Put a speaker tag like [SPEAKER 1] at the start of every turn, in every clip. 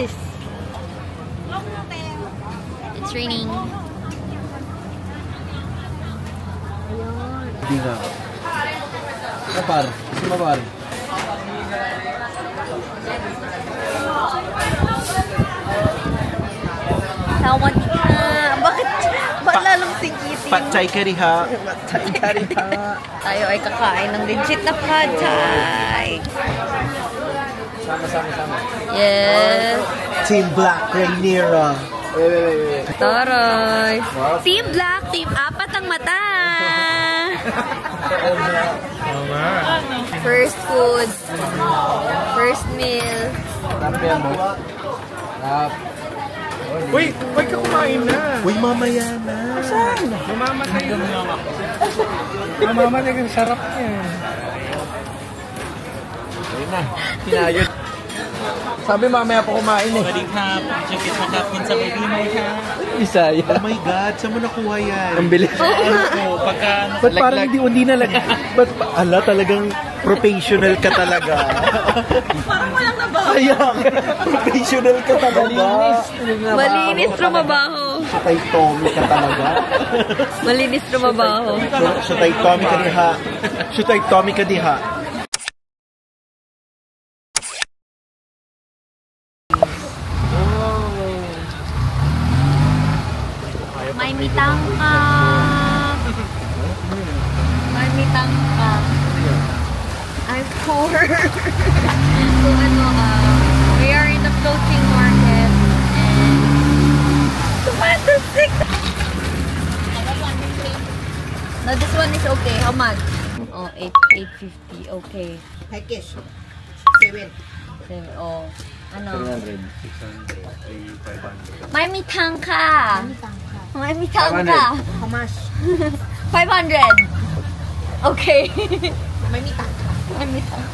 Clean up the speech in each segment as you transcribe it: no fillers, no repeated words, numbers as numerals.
[SPEAKER 1] this? It's raining.
[SPEAKER 2] Hindi nga. Kapar. Sumapar.
[SPEAKER 1] Tawad ka. Bakit lalong sikitin?
[SPEAKER 2] Patay ka riha. Patay ka riha.
[SPEAKER 1] Tayo ay kakain ng legit na pad thai.
[SPEAKER 2] Sama.
[SPEAKER 1] Yes.
[SPEAKER 2] Team Black Rainiera. Wait.
[SPEAKER 1] Taray. Wow. Team Black, Team Apat ang mata. First food. First meal.
[SPEAKER 2] Uy, huwag ka kumain na. Uy, mamaya na. Saan?
[SPEAKER 3] Mamamatay yung mamamatay yung sarap niya.
[SPEAKER 2] Ayun na. Kinayot. Sabi mamaya pa kumain eh.
[SPEAKER 3] Balik na, check mo kapin sa baby mo siya.
[SPEAKER 2] Isaya. Oh my God, saan mo nakuha yan? Ang bilis. Ba't parang hindi na lang? Ba't talagang professional ka talaga?
[SPEAKER 1] Parang walang nabaho.
[SPEAKER 2] Ayan, professional ka talaga.
[SPEAKER 1] Malinis trumabaho.
[SPEAKER 2] Sutay Tommy ka talaga.
[SPEAKER 1] Malinis trumabaho.
[SPEAKER 2] Sutay Tommy ka diha. Sutay Tommy ka diha.
[SPEAKER 1] May mitang ka. May mitang ka. I'm poor. So we are in the floating market and tomato stick. No, this one is okay. How much? Oh, 850. Okay.
[SPEAKER 4] Package. 7.
[SPEAKER 1] Oh, ano?
[SPEAKER 2] 300, 600, 500.
[SPEAKER 1] May mitang ka. May mitang ka.
[SPEAKER 4] How much?
[SPEAKER 1] 500. Okay.
[SPEAKER 4] May mitang.
[SPEAKER 1] May mitang.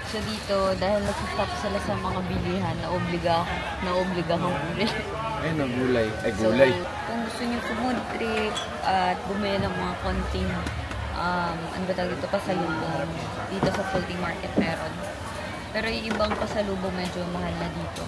[SPEAKER 1] So dito, dahil nag-stop sila sa mga bilihan, naobliga kang bumili.
[SPEAKER 2] Ay, gulay. Ay, gulay.
[SPEAKER 1] So, kung gusto niyo food trip at bumili ng mga konting ano ba tawag dito, pasalubong, dito sa floating market meron. Pero yung ibang pasalubong medyo mahal na dito.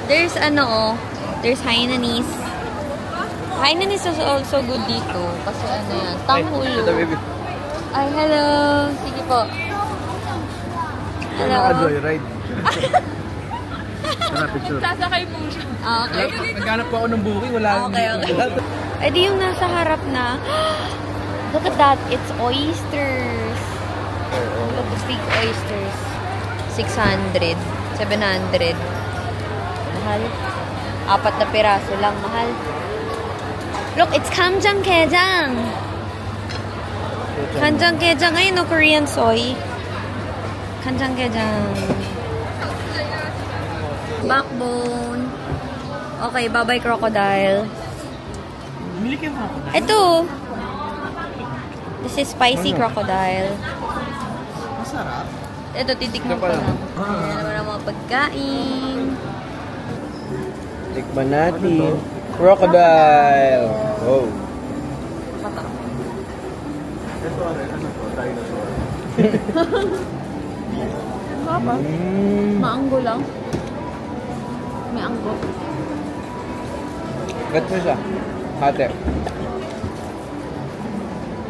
[SPEAKER 1] There's there's Hainanese. Hainanese is also good dito. Kasi ano yan, Tanghulo. Ay, hello. Sige po. Hello.
[SPEAKER 2] Joyride. Picture.
[SPEAKER 1] Sasakay po siya. Okay.
[SPEAKER 3] Naghanap po ako ng booking, wala.
[SPEAKER 1] Okay. Eh di yung nasa harap na. Look at that. It's oysters. Look, big oysters. 600. 700. Mahal. 4 na piraso lang, mahal. Look, it's kanjang-kejang. Kanjang-kejang. Ayun, no, Korean soy. Kanjang-kejang. Backbone. Okay, bye-bye crocodile.
[SPEAKER 3] Bumili kayo mga crocodile?
[SPEAKER 1] Ito. This is spicy crocodile.
[SPEAKER 3] Masarap.
[SPEAKER 1] Ito, titikman ko lang. Ayan naman ang mga pagkain.
[SPEAKER 2] Tikman natin. Crocodile. Wow.
[SPEAKER 1] Mata.
[SPEAKER 2] Ito ano to? Dinosaur.
[SPEAKER 1] Mapa. Maanggo lang. May anggo.
[SPEAKER 2] Gat mo siya. Hate.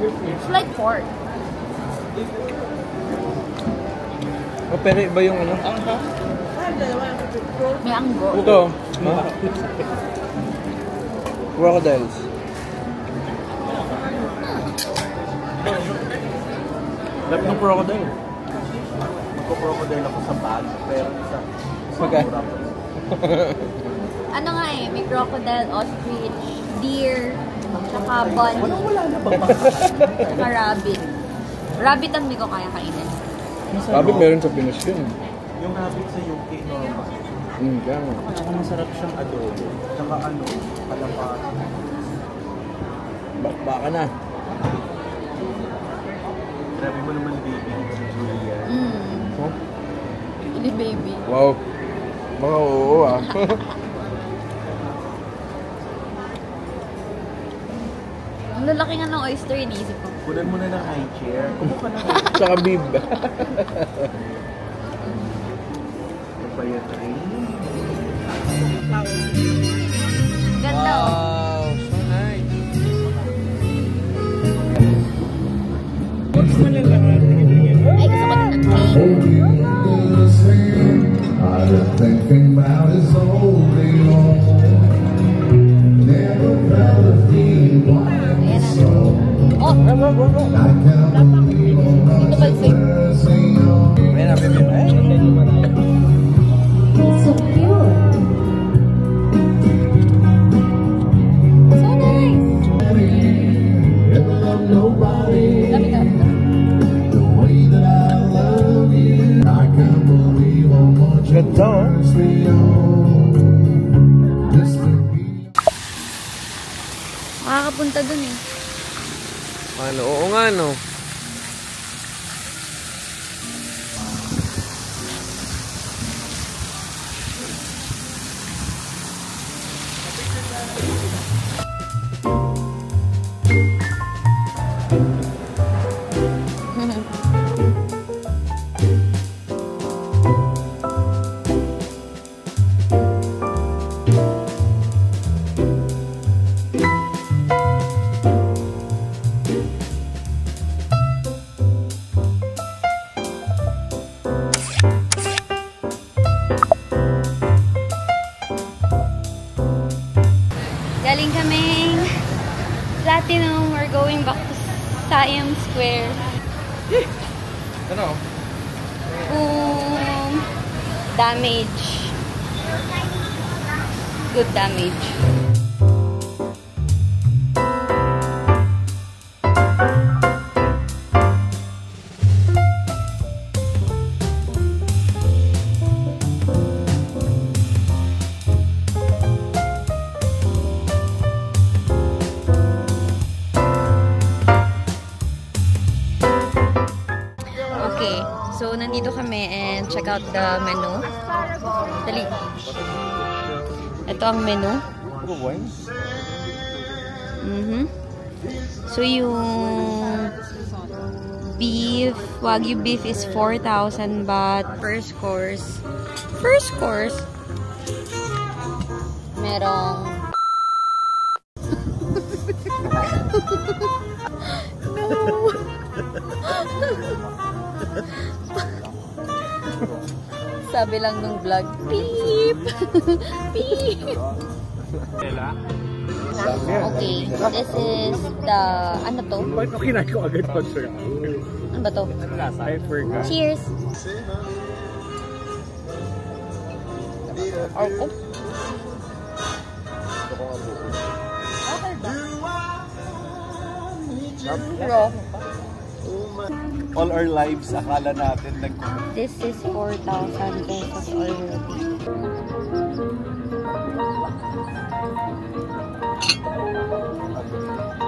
[SPEAKER 1] It's like pork.
[SPEAKER 2] Oh, pero iba yung ano?
[SPEAKER 1] May anggo.
[SPEAKER 2] Ito. Crocodiles. Lap ng crocodile. Magko-crocodile ako sa bag. Pero isa. Maganda.
[SPEAKER 1] Ano nga eh, may crocodile, ostrich, deer, tsaka bunny.
[SPEAKER 2] Wala na ba?
[SPEAKER 1] Tsaka rabbit. Rabbit ang hindi ko kaya kainin.
[SPEAKER 2] Rabbit meron sa Pinas yun. Yung rabbit sa UK, normal. Kaya
[SPEAKER 3] Tsaka masarap siyang adobo. Tsaka ano, palapat.
[SPEAKER 2] baka na.
[SPEAKER 3] Grabe mo naman, baby. Si Julia.
[SPEAKER 2] Oh?
[SPEAKER 1] Ili baby.
[SPEAKER 2] Wow. Mga oo ah.
[SPEAKER 1] Ang lalaki nga ng oyster, iniisip ko.
[SPEAKER 3] Kunan mo na ng high chair. Kumuha na.
[SPEAKER 2] Tsaka bib.
[SPEAKER 3] Papaya tray.
[SPEAKER 1] Ganda oh.
[SPEAKER 2] Wow, so nice.
[SPEAKER 1] Ay, gusto ko ng cake.
[SPEAKER 5] I've been thinking about his old day long. Never felt a feeling quite so.
[SPEAKER 1] Oh,
[SPEAKER 5] I can't believe all my
[SPEAKER 1] ito balsing.
[SPEAKER 5] mercy on.
[SPEAKER 2] May nabibig.
[SPEAKER 1] So cute. So nice.
[SPEAKER 5] Never love nobody
[SPEAKER 1] Dami ka.
[SPEAKER 5] the way that I love you. I can't believe how much it
[SPEAKER 2] Ganda oh.
[SPEAKER 5] turns me on. This could be
[SPEAKER 1] Makakapunta dun eh.
[SPEAKER 2] Ano? Oo nga no.
[SPEAKER 1] Galing kaming Platinum. We're going back to Siam Square.
[SPEAKER 2] Ano?
[SPEAKER 1] Damage. Good damage. Okay, so nandito kami and check out the menu. Dali. Ito ang menu. So yung beef, Wagyu beef is 4,000 baht. First course. Merong sabi lang nung vlog, beep! Beep! Okay, this is the, ano to?
[SPEAKER 3] Bakit ako kinain ko agad pag sir?
[SPEAKER 1] Ano ba to?
[SPEAKER 3] I forgot.
[SPEAKER 1] Cheers! Oh. Raw.
[SPEAKER 3] All our lives, akala natin
[SPEAKER 1] This is 4,000 pesos already.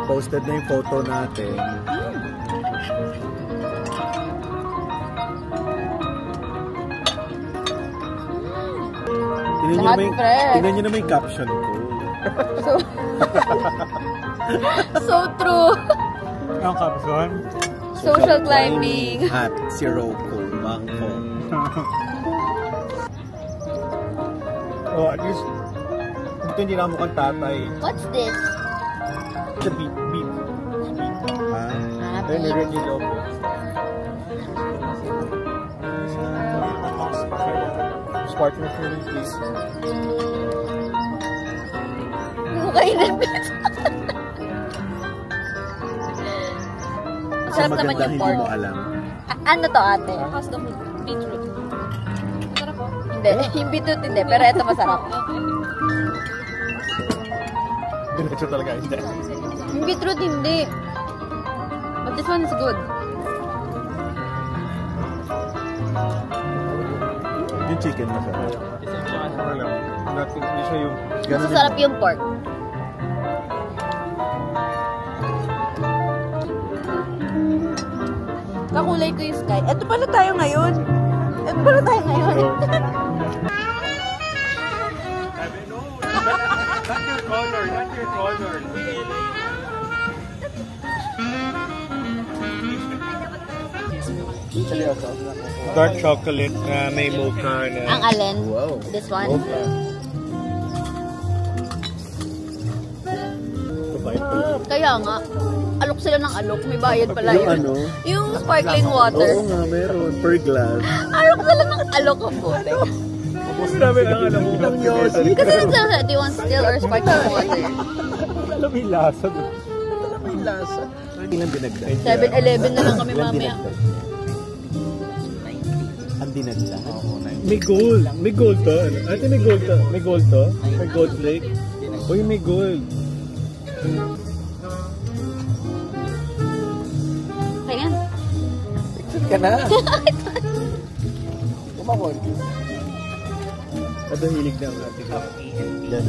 [SPEAKER 2] Posted na yung photo natin.
[SPEAKER 1] Tingnan
[SPEAKER 2] nyo naman yung caption ko.
[SPEAKER 1] So true.
[SPEAKER 3] Ang caption?
[SPEAKER 1] Social climbing.
[SPEAKER 2] At si Roku Mangko.
[SPEAKER 3] Oh, at least, ito hindi na mukhang tatay.
[SPEAKER 1] What's this?
[SPEAKER 3] It's a beef.
[SPEAKER 2] Ha?
[SPEAKER 3] Then,
[SPEAKER 1] Beef.
[SPEAKER 3] Reggie Lopez. Sparkling for me, please.
[SPEAKER 1] Kain na pizza. Masarap naman yung pork.
[SPEAKER 2] Hindi mo alam.
[SPEAKER 1] Ano to ate?
[SPEAKER 4] Beetroot. Sarap po.
[SPEAKER 1] Hindi. Yung beetroot hindi. Pero ito masarap.
[SPEAKER 3] Diretso talaga, hindi.
[SPEAKER 1] Yung beetroot hindi. But this one is good.
[SPEAKER 3] Yung
[SPEAKER 2] chicken masarap.
[SPEAKER 3] Ano lang. Hindi siya yung...
[SPEAKER 2] Ganun din.
[SPEAKER 1] Masarap yung pork.
[SPEAKER 4] Kakulay ko yung sky. Ito pala tayo ngayon. Ito pala tayo ngayon.
[SPEAKER 3] Not your color, not your color. Dark chocolate na may mocha na...
[SPEAKER 1] Ang alin?
[SPEAKER 2] Wow.
[SPEAKER 1] This one? Kaya nga, alok sila ng alok. May bayad pala
[SPEAKER 2] Yung
[SPEAKER 1] yun.
[SPEAKER 2] ano?
[SPEAKER 1] Yung sparkling water.
[SPEAKER 2] Oo nga, meron. Per glass.
[SPEAKER 1] Alok sila ng alok ang puti.
[SPEAKER 3] Grabe ang alam mo.
[SPEAKER 1] Kasi nagsasabi, do you want still or sparkling water?
[SPEAKER 3] Alam mo yung lasa.
[SPEAKER 2] May lasa. Ilang dinagdag?
[SPEAKER 1] 7-Eleven na lang kami
[SPEAKER 2] Ilang
[SPEAKER 1] mamaya.
[SPEAKER 2] dinagdag? Ang dinagdag?
[SPEAKER 3] May gold. May gold to. Ate, may gold to. May gold to. May gold flake. Uy, may gold.
[SPEAKER 1] Kaya
[SPEAKER 2] Picture ka na. Kumamon.
[SPEAKER 3] Ito hilig na ang ate ko.
[SPEAKER 2] Yan.